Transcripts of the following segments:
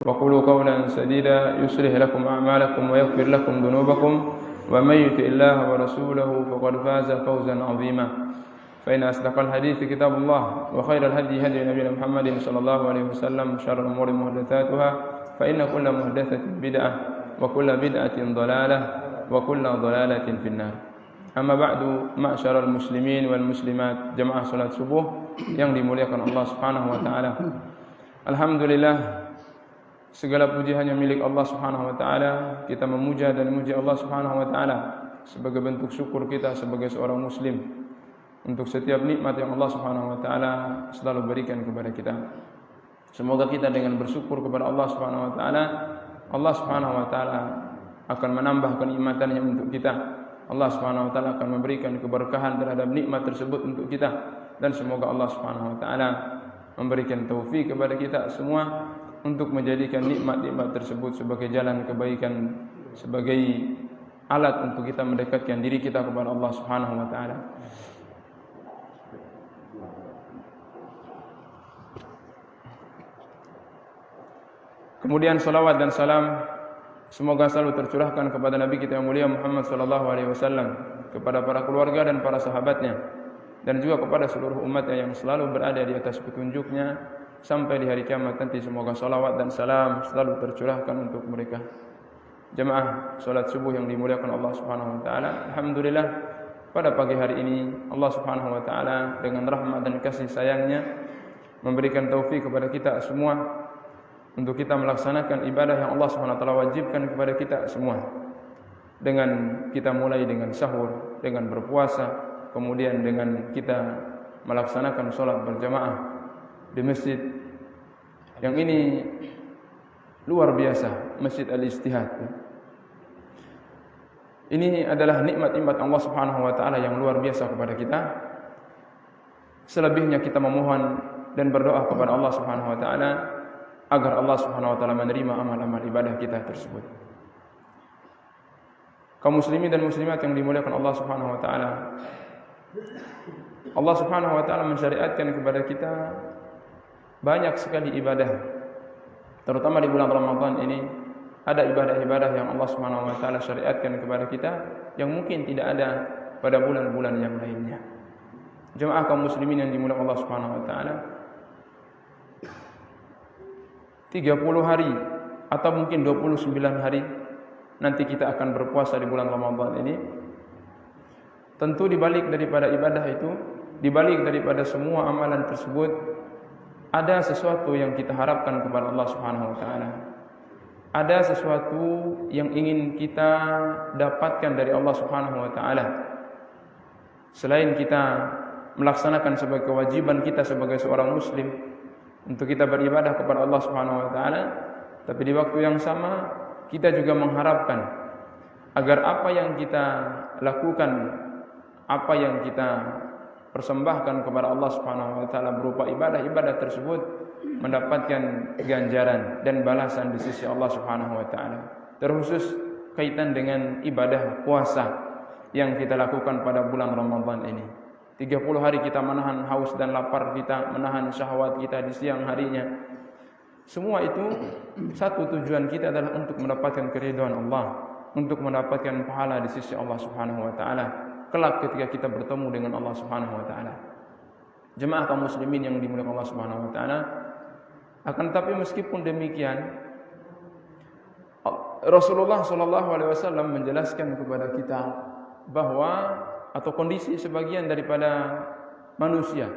وقولوا قولا سديدا يصلح لكم أعمالكم ويغفر لكم ذنوبكم ومن يطع الله ورسوله فقد فاز فوزا عظيما فإن أصدق الحديث كتاب الله وخير الهدي هدي نبينا محمد صلى الله عليه وسلم وشر الأمور محدثاتها فإن كل محدثة بدعة وكل بدعة ضلالة وكل ضلالة في النار. Amma ba'du, ma'syaral muslimin wal muslimat, jamaah salat subuh yang dimuliakan Allah Subhanahu wa taala. Alhamdulillah, segala puji hanya milik Allah Subhanahu wa taala. Kita memuja dan memuji Allah Subhanahu wa taala sebagai bentuk syukur kita sebagai seorang muslim untuk setiap nikmat yang Allah Subhanahu wa taala selalu berikan kepada kita. Semoga kita dengan bersyukur kepada Allah Subhanahu wa taala, Allah Subhanahu wa taala akan menambah kenikmatannya untuk kita. Allah Subhanahu wa taala akan memberikan keberkahan terhadap nikmat tersebut untuk kita, dan semoga Allah Subhanahu wa taala memberikan taufik kepada kita semua untuk menjadikan nikmat-nikmat tersebut sebagai jalan kebaikan, sebagai alat untuk kita mendekatkan diri kita kepada Allah Subhanahu wa taala. Kemudian salawat dan salam semoga selalu tercurahkan kepada Nabi kita yang mulia Muhammad sallallahu alaihi wasallam, kepada para keluarga dan para sahabatnya, dan juga kepada seluruh umatnya yang selalu berada di atas petunjuknya sampai di hari kiamat nanti. Semoga salawat dan salam selalu tercurahkan untuk mereka. Jemaah salat subuh yang dimuliakan Allah Subhanahu wa taala, alhamdulillah pada pagi hari ini Allah Subhanahu wa taala dengan rahmat dan kasih sayangnya memberikan taufik kepada kita semua untuk kita melaksanakan ibadah yang Allah Subhanahu wa taala wajibkan kepada kita semua. Dengan kita mulai dengan sahur, dengan berpuasa, kemudian dengan kita melaksanakan salat berjamaah di masjid yang ini luar biasa, Masjid Al-Ijtihad. Ini adalah nikmat-nikmat Allah Subhanahu wa taala yang luar biasa kepada kita. Selebihnya kita memohon dan berdoa kepada Allah Subhanahu wa taala agar Allah Subhanahu wa taala menerima amal-amal ibadah kita tersebut. Kaum muslimin dan muslimat yang dimuliakan Allah Subhanahu wa taala, Allah Subhanahu wa taala mensyariatkan kepada kita banyak sekali ibadah. Terutama di bulan Ramadan ini ada ibadah-ibadah yang Allah Subhanahu wa taala syariatkan kepada kita yang mungkin tidak ada pada bulan-bulan yang lainnya. Jemaah kaum muslimin yang dimuliakan Allah Subhanahu wa taala, 30 hari atau mungkin 29 hari nanti kita akan berpuasa di bulan Ramadan ini. Tentu dibalik daripada ibadah itu, dibalik daripada semua amalan tersebut, ada sesuatu yang kita harapkan kepada Allah Subhanahu wa taala. Ada sesuatu yang ingin kita dapatkan dari Allah Subhanahu wa taala. Selain kita melaksanakan sebagai kewajiban kita sebagai seorang muslim untuk kita beribadah kepada Allah Subhanahu wa taala, tapi di waktu yang sama kita juga mengharapkan agar apa yang kita lakukan, apa yang kita persembahkan kepada Allah Subhanahu wa taala berupa ibadah-ibadah tersebut mendapatkan ganjaran dan balasan di sisi Allah Subhanahu wa taala. Terkhusus kaitan dengan ibadah puasa yang kita lakukan pada bulan Ramadan ini. 30 hari kita menahan haus dan lapar kita, menahan syahwat kita di siang harinya. Semua itu satu tujuan kita adalah untuk mendapatkan keridhaan Allah, untuk mendapatkan pahala di sisi Allah Subhanahu wa taala kelak ketika kita bertemu dengan Allah Subhanahu wa taala. Jemaah kaum muslimin yang dimuliakan Allah Subhanahu wa taala, akan tapi meskipun demikian Rasulullah sallallahu alaihi wasallam menjelaskan kepada kita bahwa atau kondisi sebagian daripada manusia,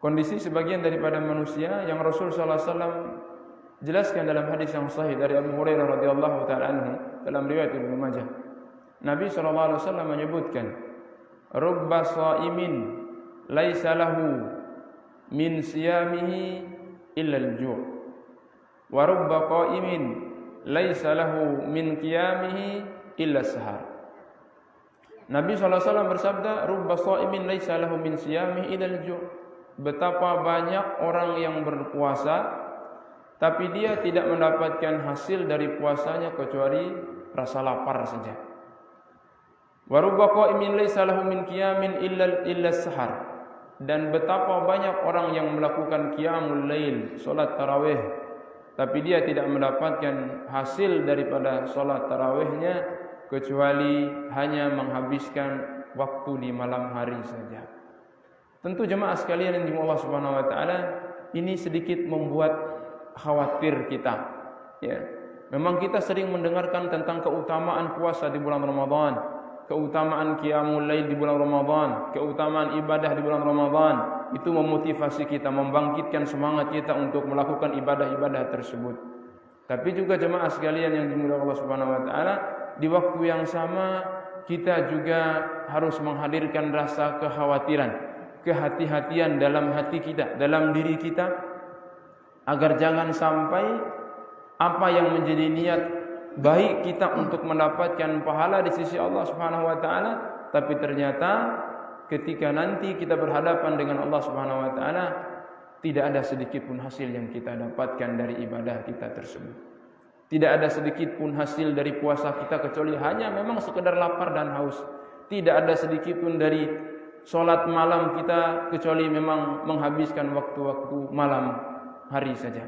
kondisi sebagian daripada manusia yang Rasul sallallahu alaihi wasallam jelaskan dalam hadis yang sahih dari Abu Hurairah radhiyallahu taala anhu dalam riwayat Ibnu Majah. Nabi sallallahu alaihi wasallam menyebutkan, "Rubba shaimin laisa lahu min siyamihi illa al-ju' wa rubba qaimin laisa lahu min qiyamihi illa as-sahar." Nabi SAW bersabda, "Rubba shaimin laisa lahu min siyamihi illa al-ju'." Betapa banyak orang yang berpuasa tapi dia tidak mendapatkan hasil dari puasanya kecuali rasa lapar saja. Wa rubba qaimin laisa lahu min qiyamin illa as-sahar. Dan betapa banyak orang yang melakukan qiyamul lail, salat tarawih, tapi dia tidak mendapatkan hasil daripada salat tarawihnya kecuali hanya menghabiskan waktu di malam hari saja. Tentu jemaah sekalian yang dimuliakan Allah Subhanahu wa taala, ini sedikit membuat khawatir kita. Ya. Memang kita sering mendengarkan tentang keutamaan puasa di bulan Ramadan, keutamaan qiyamul lail di bulan Ramadan, keutamaan ibadah di bulan Ramadan. Itu memotivasi kita, membangkitkan semangat kita untuk melakukan ibadah-ibadah tersebut. Tapi juga jemaah sekalian yang dimuliakan Allah Subhanahu wa taala, di waktu yang sama kita juga harus menghadirkan rasa kekhawatiran, kehati-hatian dalam hati kita, dalam diri kita, agar jangan sampai apa yang menjadi niat baik kita untuk mendapatkan pahala di sisi Allah Subhanahu wa taala, tapi ternyata ketika nanti kita berhadapan dengan Allah Subhanahu wa taala tidak ada sedikit pun hasil yang kita dapatkan dari ibadah kita tersebut. Tidak ada sedikit pun hasil dari puasa kita kecuali hanya memang sekedar lapar dan haus. Tidak ada sedikit pun dari salat malam kita kecuali memang menghabiskan waktu-waktu malam hari saja.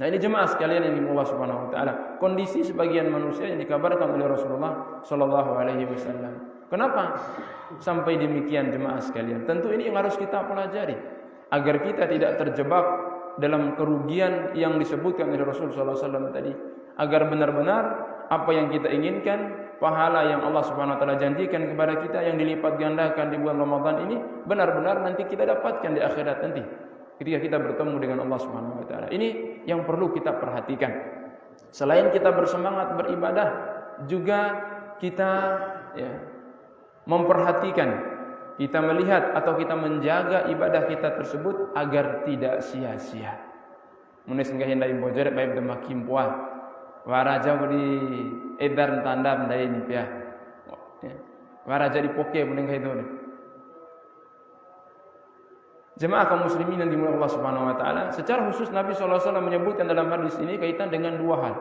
Nah, ini jemaah sekalian yang dimuliakan Allah Subhanahu wa taala, kondisi sebagian manusia yang dikabarkan oleh Rasulullah sallallahu alaihi wasallam. Kenapa sampai demikian jemaah sekalian? Tentu ini yang harus kita pelajari agar kita tidak terjebak dalam kerugian yang disebutkan oleh Rasul sallallahu alaihi wasallam tadi, agar benar-benar apa yang kita inginkan, pahala yang Allah Subhanahu wa taala janjikan kepada kita yang dilipat gandakan di bulan Ramadan ini benar-benar nanti kita dapatkan di akhirat nanti ketika kita bertemu dengan Allah Subhanahu wa taala. Ini yang perlu kita perhatikan. Selain kita bersemangat beribadah, juga kita memperhatikan, kita melihat atau kita menjaga ibadah kita tersebut agar tidak sia-sia. Mun sing hindai bojor bae demakim puah. Waraja di edar tanda ndai ni pia. Waraja di poke buning itu. Jemaah kaum muslimin yang dimuliakan Allah Subhanahu wa taala, secara khusus Nabi sallallahu alaihi wasallam menyebutkan dalam hadis ini kaitan dengan dua hal.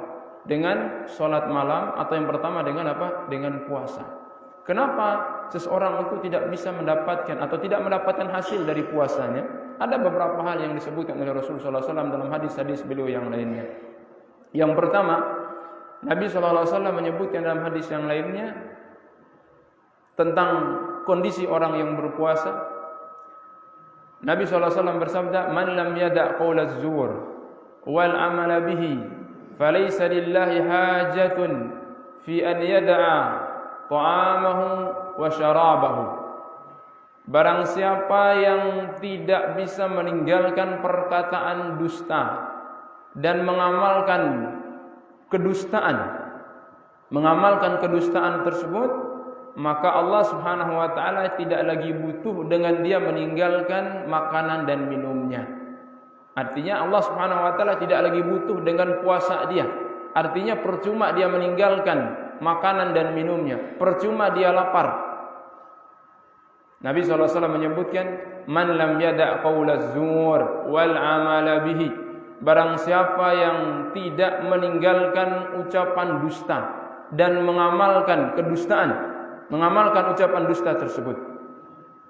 Dengan salat malam atau yang pertama dengan apa? Dengan puasa. Kenapa seseorang itu tidak bisa mendapatkan atau tidak mendapatkan hasil dari puasanya? Ada beberapa hal yang disebutkan oleh Rasulullah sallallahu alaihi wasallam dalam hadis-hadis beliau yang lainnya. Yang pertama, Nabi sallallahu alaihi wasallam menyebutkan dalam hadis yang lainnya tentang kondisi orang yang berpuasa. Nabi sallallahu alaihi wasallam bersabda, "Man lam yada' qaulaz zur wal amala bihi, falaysa lillahi hajatun fi an yada'a ta'amahu wa syarabahu." Barang siapa yang tidak bisa meninggalkan perkataan dusta dan mengamalkan kedustaan tersebut, maka Allah Subhanahu wa taala tidak lagi butuh dengan dia meninggalkan makanan dan minumnya. Artinya Allah Subhanahu wa taala tidak lagi butuh dengan puasa dia. Artinya percuma dia meninggalkan makanan dan minumnya, percuma dia lapar. Nabi SAW menyebutkan, "Man lam yada' qaulaz zur wal amala bihi." Barang siapa yang tidak meninggalkan ucapan dusta dan mengamalkan kedustaan, mengamalkan ucapan dusta tersebut.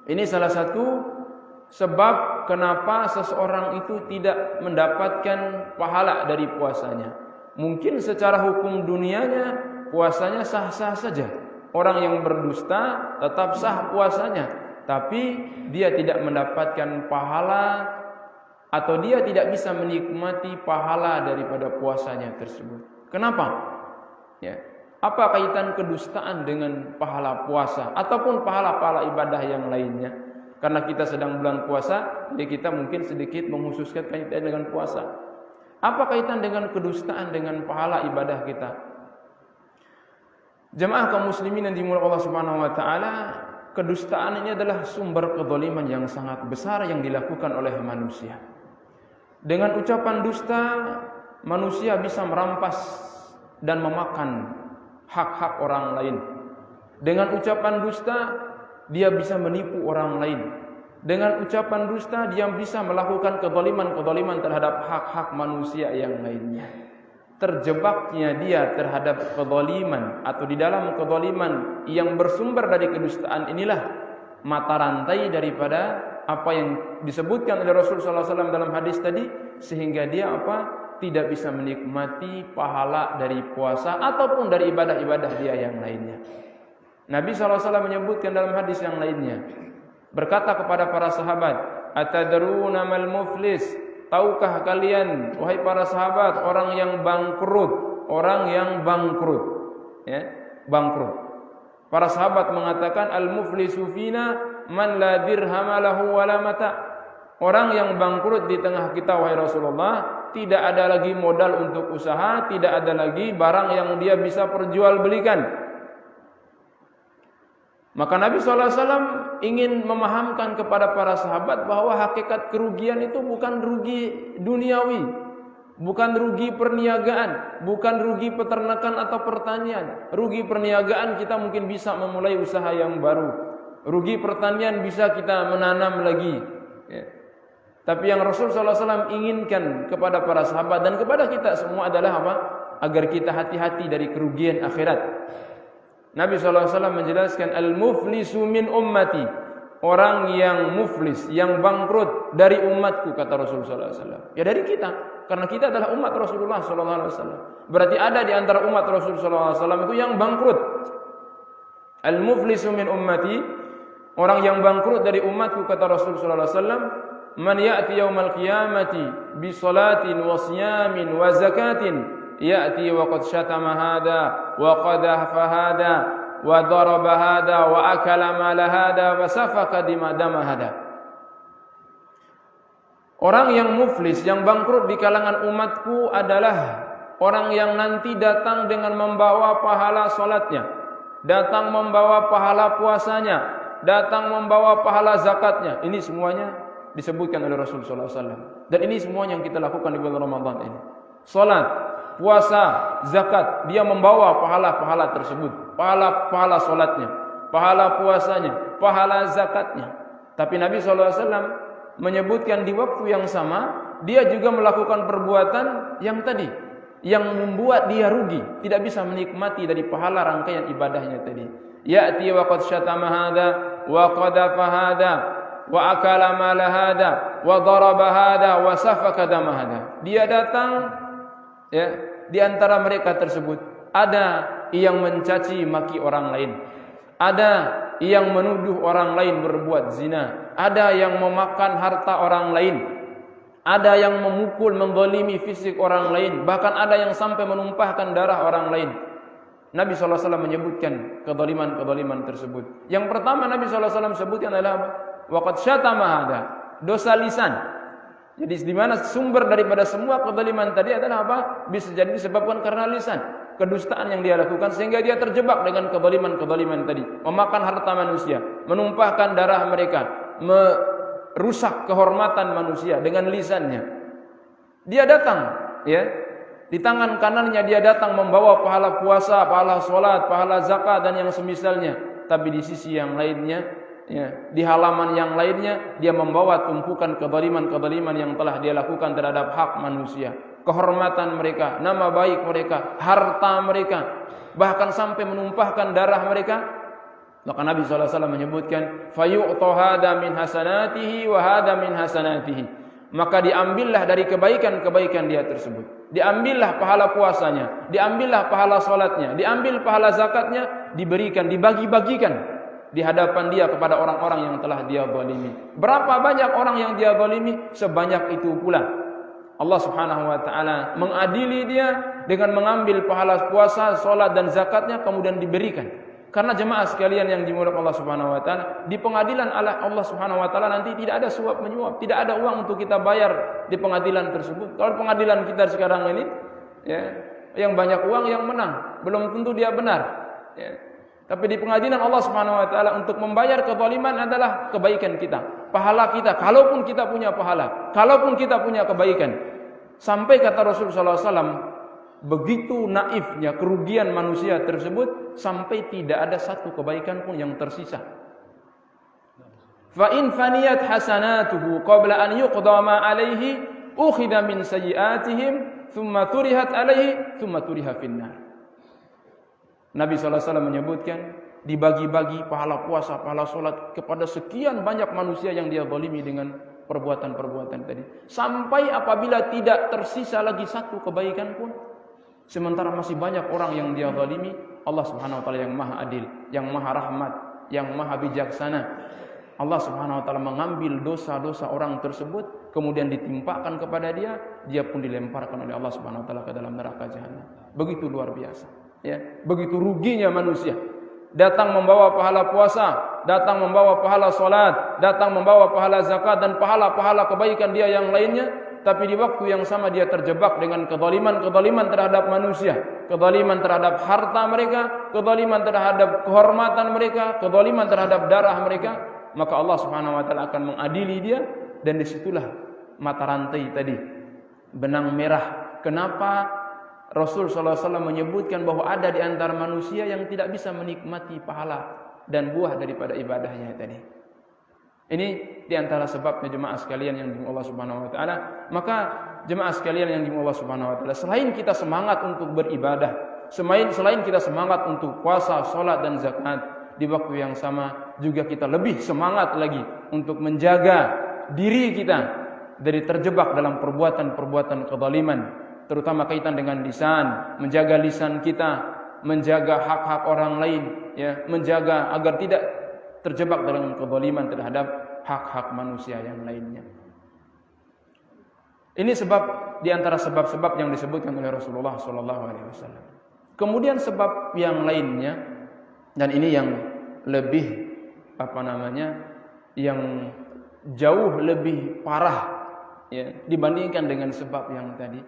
Ini salah satu sebab kenapa seseorang itu tidak mendapatkan pahala dari puasanya. Mungkin secara hukum dunianya puasanya sah-sah saja. Orang yang berdusta tetap sah puasanya, tapi dia tidak mendapatkan pahala atau dia tidak bisa menikmati pahala daripada puasanya tersebut. Kenapa? Ya. Apa kaitan kedustaan dengan pahala puasa ataupun pahala-pahala ibadah yang lainnya? Karena kita sedang bulan puasa, jadi kita mungkin sedikit menghususkan kaitan dengan puasa. Apa kaitan dengan kedustaan dengan pahala ibadah kita? Jemaah kaum muslimin yang dimuliakan Allah Subhanahu wa taala, kedustaan ini adalah sumber kezaliman yang sangat besar yang dilakukan oleh manusia. Dengan ucapan dusta, manusia bisa merampas dan memakan hak-hak orang lain. Dengan ucapan dusta, dia bisa menipu orang lain. Dengan ucapan dusta, dia bisa melakukan kezaliman-kezaliman terhadap hak-hak manusia yang lainnya. Terjebaknya dia terhadap kezaliman atau di dalam kezaliman yang bersumber dari kedustaan inilah mata rantai daripada apa yang disebutkan oleh Rasulullah SAW dalam hadis tadi, sehingga dia tidak bisa menikmati pahala dari puasa ataupun dari ibadah-ibadah dia yang lainnya. Nabi SAW menyebutkan dalam hadis yang lainnya, berkata kepada para sahabat, "Atadruna mal muflis?" Tahukah kalian, wahai para sahabat, orang yang bangkrut, orang yang bangkrut, ya, bangkrut. Para sahabat mengatakan, "Al-muflisu fina man la dirham lahu wala mata." Orang yang bangkrut di tengah kita, wahai Rasulullah, tidak ada lagi modal untuk usaha, tidak ada lagi barang yang dia bisa perjualbelikan. Maka Nabi SAW ingin memahamkan kepada para sahabat bahwa hakikat kerugian itu bukan rugi duniawi, bukan rugi perniagaan, bukan rugi peternakan atau pertanian. Rugi perniagaan kita mungkin bisa memulai usaha yang baru. Rugi pertanian bisa kita menanam lagi. Ya. Tapi yang Rasul SAW inginkan kepada para sahabat dan kepada kita semua adalah apa? Agar kita hati-hati dari kerugian akhirat. Nabi SAW menjelaskan, "Al-muflisu min ummati." Orang yang muflis, yang bangkrut dari umatku, kata Rasulullah SAW. Ya dari kita, karena kita adalah umat Rasulullah SAW. Berarti ada di antara umat Rasulullah SAW itu yang bangkrut. Al-muflisu min ummati, orang yang bangkrut dari umatku, kata Rasulullah SAW. Man ya'ti yaumal qiyamati bi salatin wa siyamin wa zakatin ya'ti wa qad syatama hada wa qadhafa hada wa daraba hada wa akala mala hada wa safaka dama hada. Orang yang muflis, yang bangkrut di kalangan umatku adalah orang yang nanti datang dengan membawa pahala salatnya, datang membawa pahala puasanya, datang membawa pahala zakatnya. Ini semuanya disebutkan oleh Rasulullah SAW. Dan ini semua yang kita lakukan di bulan Ramadan ini. Salat, puasa, zakat, dia membawa pahala-pahala tersebut. Pahala-pahala salatnya, pahala puasanya, pahala zakatnya. Tapi Nabi SAW menyebutkan di waktu yang sama, dia juga melakukan perbuatan yang tadi, yang membuat dia rugi, tidak bisa menikmati dari pahala rangkaian ibadahnya tadi. Ya'ti wa qad syatama hada wa qadhafa hada wa akala mala hada wa daraba hada wa safaka dama hada. Dia datang, ya, di antara mereka tersebut ada yang mencaci maki orang lain, ada yang menuduh orang lain berbuat zina, ada yang memakan harta orang lain, ada yang memukul, menzalimi fisik orang lain, bahkan ada yang sampai menumpahkan darah orang lain. Nabi SAW menyebutkan kezaliman-kezaliman tersebut. Yang pertama Nabi SAW sebutkan adalah apa? Waqad syatama hada, dosa lisan. Jadi di mana sumber daripada semua kezaliman tadi adalah apa? Bisa jadi disebabkan karena lisan, kedustaan yang dia lakukan sehingga dia terjebak dengan kezaliman-kezaliman tadi, memakan harta manusia, menumpahkan darah mereka, merusak kehormatan manusia dengan lisannya. Dia datang, ya, di tangan kanannya dia datang membawa pahala puasa, pahala salat, pahala zakat dan yang semisalnya. Tapi di sisi yang lainnya, ya, di halaman yang lainnya dia membawa tumpukan kezaliman-kezaliman yang telah dia lakukan terhadap hak manusia, kehormatan mereka, nama baik mereka, harta mereka, bahkan sampai menumpahkan darah mereka. Maka Nabi SAW menyebutkan, fayu'ta hada min hasanatihi wa hada min hasanatihi. Maka diambillah dari kebaikan-kebaikan dia tersebut, diambillah pahala puasanya, diambillah pahala salatnya, diambil pahala zakatnya, diberikan, dibagi-bagikan di hadapan dia kepada orang-orang yang telah dia zalimi. Berapa banyak orang yang dia zalimi, sebanyak itu pula Allah Subhanahu wa taala mengadili dia dengan mengambil pahala puasa, salat dan zakatnya kemudian diberikan. Karena jemaah sekalian yang dimuliakan Allah Subhanahu wa taala, di pengadilan Allah Subhanahu wa taala nanti tidak ada suap menyuap, tidak ada uang untuk kita bayar di pengadilan tersebut. Kalau pengadilan kita sekarang ini, ya, yang banyak uang yang menang, belum tentu dia benar, ya. Tapi di pengadilan Allah Subhanahu wa taala untuk membayar kezaliman adalah kebaikan kita, pahala kita, kalaupun kita punya pahala, kalaupun kita punya kebaikan. Sampai kata Rasulullah SAW, begitu naifnya kerugian manusia tersebut sampai tidak ada satu kebaikan pun yang tersisa. Fa in faniyat hasanatuhu qabla an yuqda ma alaihi ukhidha min sayyi'atihim thumma turihat alaihi thumma turiha finnar. Nabi SAW menyebutkan, dibagi-bagi pahala puasa, pahala salat kepada sekian banyak manusia yang dia zalimi dengan perbuatan-perbuatan tadi. Sampai apabila tidak tersisa lagi satu kebaikan pun, sementara masih banyak orang yang dia zalimi, Allah Subhanahu wa taala yang Maha Adil, yang Maha Rahmat, yang Maha Bijaksana. Allah Subhanahu wa taala mengambil dosa-dosa orang tersebut, kemudian ditimpakan kepada dia, dia pun dilemparkan oleh Allah Subhanahu wa taala ke dalam neraka jahanam. Begitu luar biasa, ya. Begitu ruginya manusia. Datang membawa pahala puasa, datang membawa pahala salat, datang membawa pahala zakat dan pahala-pahala kebaikan dia yang lainnya, tapi di waktu yang sama dia terjebak dengan kezaliman terhadap manusia, kezaliman terhadap harta mereka, kezaliman terhadap kehormatan mereka, kezaliman terhadap darah mereka, maka Allah Subhanahu wa taala akan mengadili dia, dan disitulah mata rantai tadi, benang merah. Kenapa Rasul sallallahu alaihi wasallam menyebutkan bahwa ada di antara manusia yang tidak bisa menikmati pahala dan buah daripada ibadahnya tadi. Ini di antara sebabnya jemaah sekalian yang dimuliakan Allah Subhanahu wa taala. Maka jemaah sekalian yang dimuliakan Allah Subhanahu wa taala, selain kita semangat untuk beribadah, selain kita semangat untuk puasa, salat dan zakat, di waktu yang sama juga kita lebih semangat lagi untuk menjaga diri kita dari terjebak dalam perbuatan-perbuatan kezaliman, terutama kaitan dengan lisan, menjaga lisan kita, menjaga hak-hak orang lain, ya, menjaga agar tidak terjebak dalam kezaliman terhadap hak-hak manusia yang lainnya. Ini sebab di antara sebab-sebab yang disebutkan oleh Rasulullah sallallahu alaihi wasallam. Kemudian sebab yang lainnya, dan ini yang lebih yang jauh lebih parah, ya, dibandingkan dengan sebab yang tadi.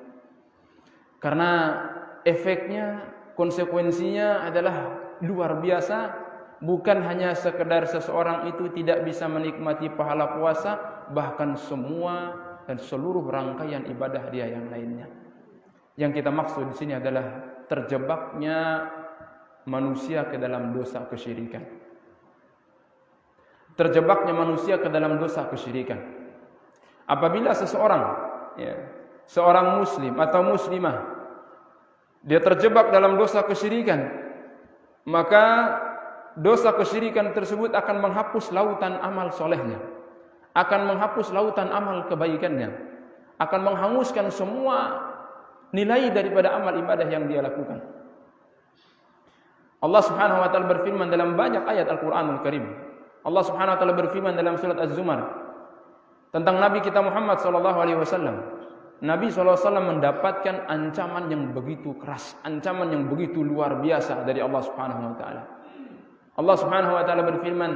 Karena efeknya, konsekuensinya adalah luar biasa. Bukan hanya sekedar seseorang itu tidak bisa menikmati pahala puasa, bahkan semua dan seluruh rangkaian ibadah dia yang lainnya. Yang kita maksud di sini adalah terjebaknya manusia ke dalam dosa kesyirikan. Terjebaknya manusia ke dalam dosa kesyirikan. Apabila seseorang, ya, seorang muslim atau muslimah, dia terjebak dalam dosa kesyirikan, maka dosa kesyirikan tersebut akan menghapus lautan amal solehnya, akan menghapus lautan amal kebaikannya, akan menghanguskan semua nilai daripada amal ibadah yang dia lakukan. Allah Subhanahu wa taala berfirman dalam banyak ayat Al-Qur'anul Karim. Allah Subhanahu wa taala berfirman dalam surat Az-Zumar tentang Nabi kita Muhammad sallallahu alaihi wasallam. Nabi sallallahu alaihi wasallam mendapatkan ancaman yang begitu keras, ancaman yang begitu luar biasa dari Allah Subhanahu wa taala. Allah Subhanahu wa taala berfirman,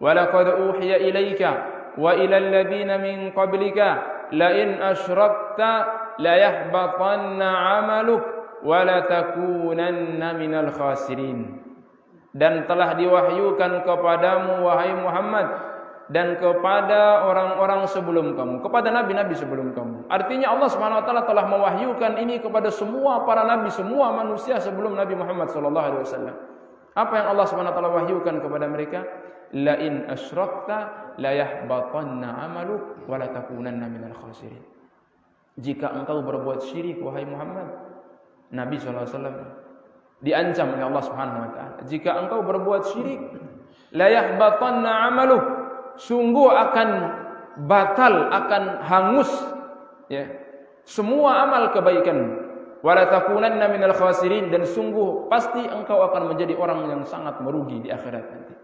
"Wa laqad uhiya ilaika wa ilal ladzina min qablika la in asyrakta la yahbatanna 'amaluk wa la takunanna minal khasirin." Dan telah diwahyukan kepadamu wahai Muhammad dan kepada orang-orang sebelum kamu, kepada nabi-nabi sebelum kamu. Artinya Allah Subhanahu wa taala telah mewahyukan ini kepada semua para nabi, semua manusia sebelum Nabi Muhammad sallallahu alaihi wasallam. Apa yang Allah Subhanahu wa taala wahyukan kepada mereka? La in asyrakta la yahbatanna 'amaluk wa la takunanna minal khasirin. Jika engkau berbuat syirik wahai Muhammad, Nabi sallallahu alaihi wasallam diancam oleh Allah Subhanahu wa taala. Jika engkau berbuat syirik, la yahbatanna 'amaluk, sungguh akan batal, akan hangus, ya, semua amal kebaikan. Wala takunanna minal khasirin, dan sungguh pasti engkau akan menjadi orang yang sangat merugi di akhirat nanti.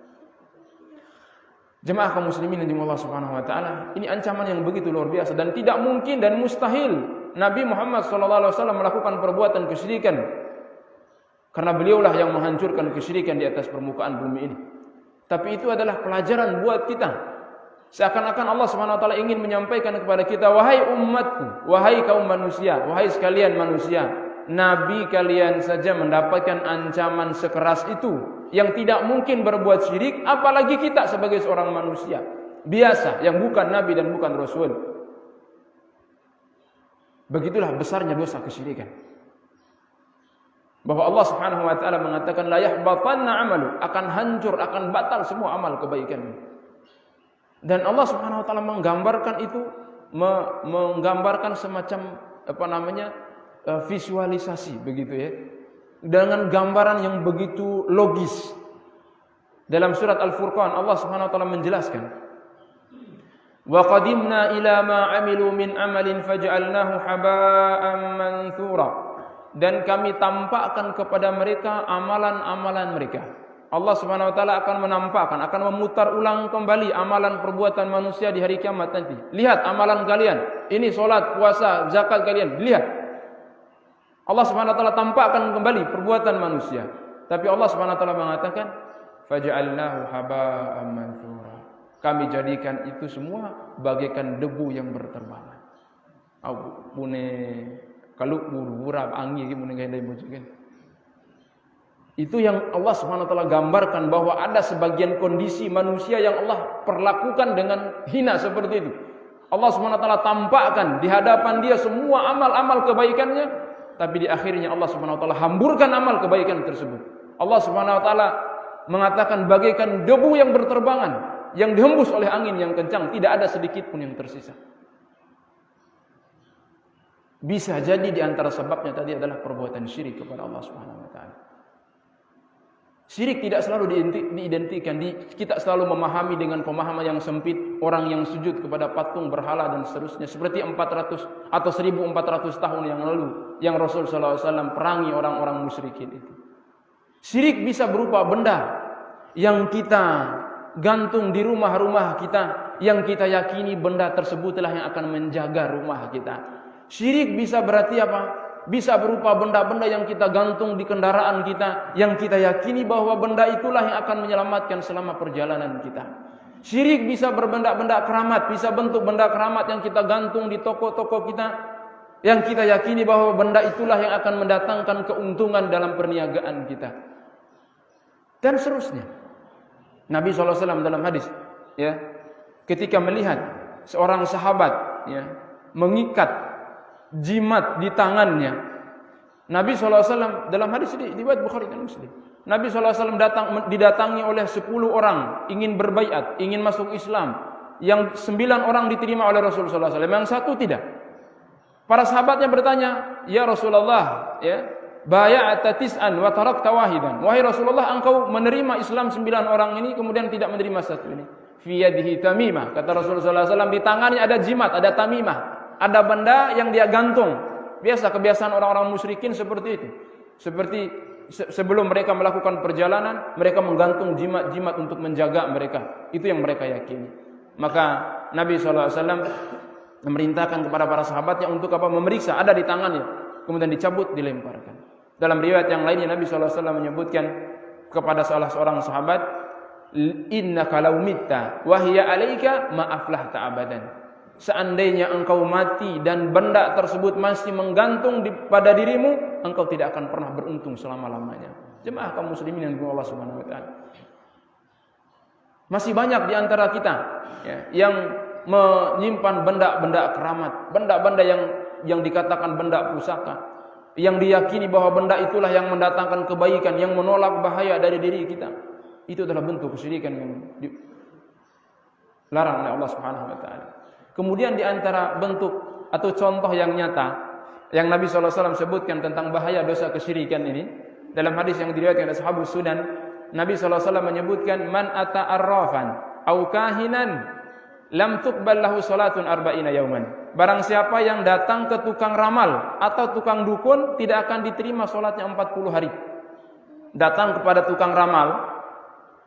Jemaah kaum muslimin yang dimuliakan Allah Subhanahu wa taala, ini ancaman yang begitu luar biasa dan tidak mungkin dan mustahil Nabi Muhammad sallallahu alaihi wasallam melakukan perbuatan kesyirikan. Karena beliaulah yang menghancurkan kesyirikan di atas permukaan bumi ini. Tapi itu adalah pelajaran buat kita. Seakan-akan Allah Subhanahu wa taala ingin menyampaikan kepada kita, wahai umatku, wahai kaum manusia, wahai sekalian manusia, nabi kalian saja mendapatkan ancaman sekeras itu, yang tidak mungkin berbuat syirik, apalagi kita sebagai seorang manusia biasa yang bukan nabi dan bukan rasul. Begitulah besarnya dosa kesyirikan. Bahwa Allah Subhanahu wa taala mengatakan la yahbatanna 'amalu, akan hancur, akan batal semua amal kebaikan. Dan Allah Subhanahu wa taala menggambarkan itu, menggambarkan semacam visualisasi begitu ya. Dengan gambaran yang begitu logis. Dalam surat Al-Furqan Allah Subhanahu wa taala menjelaskan Wa qadimna ila ma 'amilu min amalin faj'alnahu haba'an manthura. Dan kami tampakkan kepada mereka amalan-amalan mereka. Allah Subhanahu wa taala akan menampakkan, akan memutar ulang kembali amalan perbuatan manusia di hari kiamat nanti. Lihat amalan kalian. Ini salat, puasa, zakat kalian. Lihat. Allah Subhanahu wa taala tampakkan kembali perbuatan manusia. Tapi Allah Subhanahu wa taala mengatakan, "Faj'alnahu haba'an manthura." Kami jadikan itu semua bagaikan debu yang berterbangan. Au pune kalau burab angin gitu mun gawe bojoken. Itu yang Allah Subhanahu wa taala gambarkan bahwa ada sebagian kondisi manusia yang Allah perlakukan dengan hina seperti itu. Allah Subhanahu wa taala tampakkan di hadapan dia semua amal-amal kebaikannya, tapi di akhirnya Allah Subhanahu wa taala hamburkan amal kebaikan tersebut. Allah Subhanahu wa taala mengatakan bagaikan debu yang berterbangan, yang dihembus oleh angin yang kencang, tidak ada sedikit pun yang tersisa. Bisa jadi di antara sebabnya tadi adalah perbuatan syirik kepada Allah Subhanahu wa taala. Syirik tidak selalu diidentikan, kita selalu memahami dengan pemahaman yang sempit, orang yang sujud kepada patung berhala dan seterusnya, seperti 400 atau 1400 tahun yang lalu yang Rasul sallallahu alaihi wasallam perangi orang-orang musyrikin itu. Syirik bisa berupa benda yang kita gantung di rumah-rumah kita, yang kita yakini benda tersebutlah yang akan menjaga rumah kita. Syirik bisa berarti apa? Bisa berupa benda-benda yang kita gantung di kendaraan kita, yang kita yakini bahwa benda itulah yang akan menyelamatkan selama perjalanan kita. Syirik bisa berbenda-benda keramat, bisa bentuk benda keramat yang kita gantung di toko-toko kita, yang kita yakini bahwa benda itulah yang akan mendatangkan keuntungan dalam perniagaan kita. Dan seterusnya. Nabi SAW dalam hadis, ya, ketika melihat seorang sahabat, ya, mengikat jimat di tangannya, Nabi SAW dalam hadis ini riwayat Bukhari dan Muslim, Nabi SAW didatangi oleh 10 orang ingin berbaiat, ingin masuk Islam, yang 9 orang diterima oleh Rasulullah SAW, yang 1 tidak. Para sahabatnya bertanya, "Ya Rasulullah, ya, bay'ata tis'an wa tarakta wahidan." Wahai Rasulullah, engkau menerima Islam 9 orang ini kemudian tidak menerima 1 ini. Fi yadihi tamimah, kata Rasulullah SAW, di tangannya ada jimat, ada tamimah. Ada benda yang dia gantung. Biasa kebiasaan orang-orang musyrikin seperti itu. Seperti sebelum mereka melakukan perjalanan, mereka menggantung jimat-jimat untuk menjaga mereka. Itu yang mereka yakini. Maka Nabi SAW memerintahkan kepada para sahabatnya untuk apa? Memeriksa, ada di tangannya. Kemudian dicabut, dilemparkan. Dalam riwayat yang lainnya Nabi SAW menyebutkan kepada salah seorang sahabat, "Innaka law mitta wa hiya 'alaika ma aflahta abadan." Seandainya engkau mati dan benda tersebut masih menggantung pada dirimu, engkau tidak akan pernah beruntung selama-lamanya. Jemaah kaum muslimin yang Allah Subhanahu wa taala. Masih banyak di antara kita, ya, yang menyimpan benda-benda keramat, benda-benda yang dikatakan benda pusaka, yang diyakini bahwa benda itulah yang mendatangkan kebaikan, yang menolak bahaya dari diri kita. Itu adalah bentuk kesyirikan yang dilarang oleh Allah Subhanahu wa taala. Kemudian di antara bentuk atau contoh yang nyata yang Nabi SAW sebutkan tentang bahaya dosa kesyirikan ini, dalam hadis yang diriwayatkan oleh Sahabus Sunan, Nabi SAW menyebutkan, "Man ata arrafan au kahinan lam tuqbal lahu salatun arba'ina yauman." Barang siapa yang datang ke tukang ramal atau tukang dukun, tidak akan diterima salatnya 40 hari. Datang kepada tukang ramal,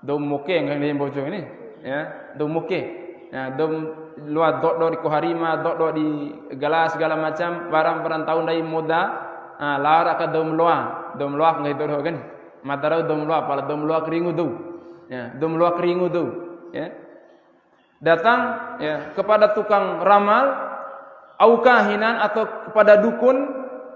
dom moke yang bojong ini, ya, dom moke. Ya, dom luar dok di koharima, dok di gelas segala macam, barang tahun dari moda, lara ka dom luar ngai dor kan. Matarau dom luar, pala dom luar keringu tu. Ya, dom luar keringu tu, ya. Datang, ya, kepada tukang ramal, au kahinan atau kepada dukun,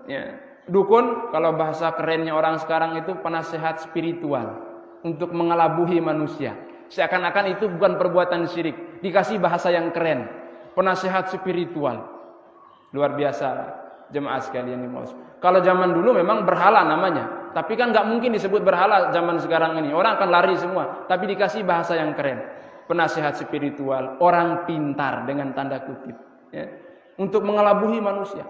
ya. Dukun kalau bahasa kerennya orang sekarang itu penasehat spiritual untuk mengelabuhi manusia. Seakan-akan itu bukan perbuatan syirik, dikasih bahasa yang keren, penasehat spiritual. Luar biasa jemaah sekalian. Kalau zaman dulu memang berhala namanya, tapi kan nggak mungkin disebut berhala zaman sekarang ini. Orang akan lari semua, tapi dikasih bahasa yang keren, penasehat spiritual, orang pintar dengan tanda kutip, ya, untuk mengelabuhi manusia.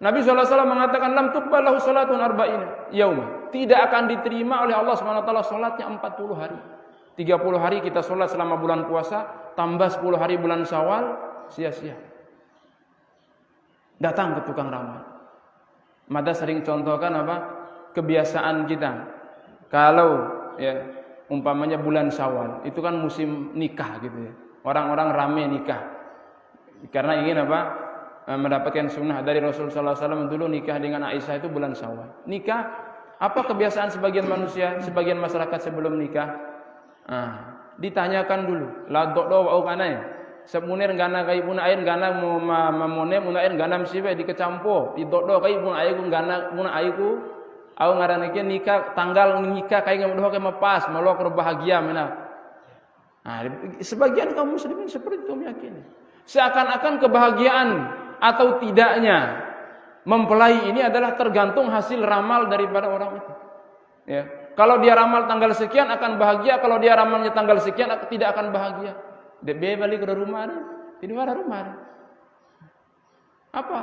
Nabi SAW mengatakan, "Lam tuqbal lahu salatun arba'ina yauma." Tidak akan diterima oleh Allah SWT salatnya 40 hari. 30 hari kita sholat selama bulan puasa, tambah 10 hari bulan Syawal, sia-sia. Datang ke tukang ramal. Mada sering contohkan apa? Kebiasaan kita. Kalau ya umpamanya bulan Syawal, itu kan musim nikah gitu ya. Orang-orang rame nikah. Karena ingin apa? Mendapatkan sunnah dari Rasulullah SAW dulu nikah dengan Aisyah itu bulan Syawal. Nikah, apa kebiasaan sebagian manusia, sebagian masyarakat sebelum nikah? Ditanyakan dulu, la dodo wa kanai. Semunir gana kai pun air gana mamone mun air gana msibe dikecampo, di dodo kai pun air pun gana pun aiku. Au ngaran iki nikah tanggal nikah kai ngedoh ke mepas, melok berbahagia mena. Sebagian kaum muslimin seperti itu meyakini. Seakan-akan kebahagiaan atau tidaknya mempelai ini adalah tergantung hasil ramal daripada orang itu. Ya. Kalau dia ramal tanggal sekian akan bahagia, kalau dia ramalnya tanggal sekian tidak akan bahagia. Dia balik ke rumah, di luar rumah. Apa?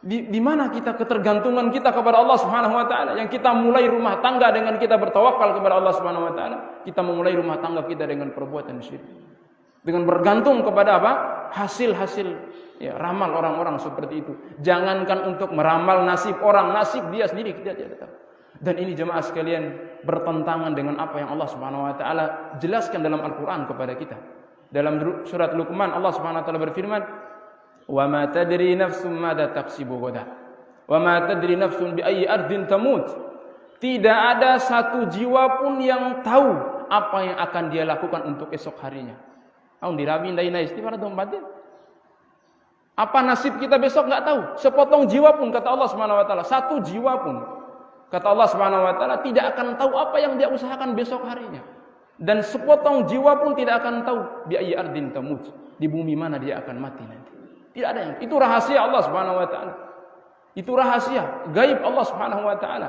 Di mana kita ketergantungan kita kepada Allah Subhanahu wa taala? Yang kita mulai rumah tangga dengan kita bertawakal kepada Allah Subhanahu wa taala, kita memulai rumah tangga kita dengan perbuatan syirik. Dengan bergantung kepada apa? Hasil-hasil ya, ramal orang-orang seperti itu. Jangankan untuk meramal nasib orang, nasib dia sendiri kita tidak tahu. Dan ini jemaah sekalian bertentangan dengan apa yang Allah Subhanahu wa taala jelaskan dalam Al-Qur'an kepada kita. Dalam surat Luqman Allah Subhanahu wa taala berfirman, "Wa ma tadri nafsum madza taksibu ghadan. Wa ma tadri nafsun bi ayyi ardin tamut." Tidak ada satu jiwa pun yang tahu apa yang akan dia lakukan untuk esok harinya. Aun dirabi ndai istighfar dombatin. Apa nasib kita besok enggak tahu. Sepotong jiwa pun kata Allah Subhanahu wa taala, satu jiwa pun kata Allah Subhanahu wa taala tidak akan tahu apa yang dia usahakan besok harinya. Dan sepotong jiwa pun tidak akan tahu bi ayyi ardin tamut, di bumi mana dia akan mati nanti. Tidak ada yang. Itu rahasia Allah Subhanahu wa taala. Itu rahasia gaib Allah Subhanahu wa taala.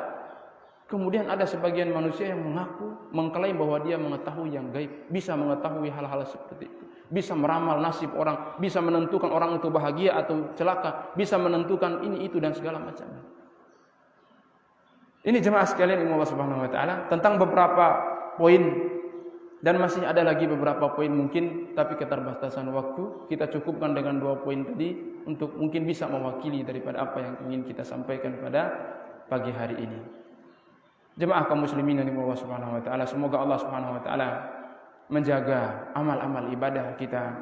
Kemudian ada sebagian manusia yang mengaku, mengklaim bahwa dia mengetahui yang gaib, bisa mengetahui hal-hal seperti itu. Bisa meramal nasib orang, bisa menentukan orang itu bahagia atau celaka, bisa menentukan ini itu dan segala macamnya. Ini jemaah sekalian Allah Subhanahu wa taala tentang beberapa poin dan masih ada lagi beberapa poin mungkin, tapi keterbatasan waktu kita cukupkan dengan 2 poin tadi untuk mungkin bisa mewakili daripada apa yang ingin kita sampaikan pada pagi hari ini. Jemaah kaum muslimin yang Allah Subhanahu wa taala, semoga Allah Subhanahu wa taala menjaga amal-amal ibadah kita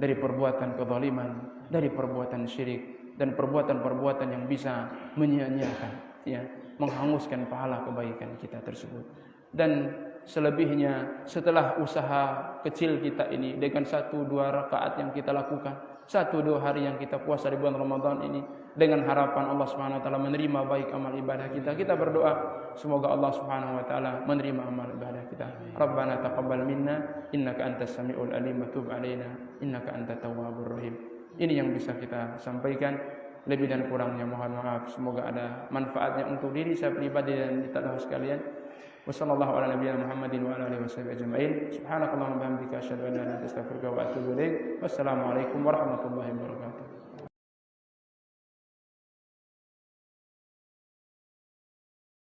dari perbuatan kezaliman, dari perbuatan syirik dan perbuatan-perbuatan yang bisa menyia-nyiakan ya, menghanguskan pahala kebaikan kita tersebut. Dan selebihnya setelah usaha kecil kita ini dengan 1-2 rakaat yang kita lakukan, 1-2 hari yang kita puasa di bulan Ramadan ini, dengan harapan Allah Subhanahu wa taala menerima baik amal ibadah kita. Kita berdoa semoga Allah Subhanahu wa taala menerima amal ibadah kita. Rabbana taqabbal minna innaka antas samiul alim wa tub alaina innaka antat tawwabur rahim. Ini yang bisa kita sampaikan. Lebih dan kurangnya mohon maaf. Semoga ada manfaatnya untuk diri saya pribadi dan kita sekalian. Wassallallahu ala nabiyyina Muhammadin wa ala alihi washabihi ajma'in. Subhanakallahumma wa bihamdika asyhadu an la ilaha illa anta astaghfiruka wa atubu ilaik. Wassalamu alaikum warahmatullahi wabarakatuh.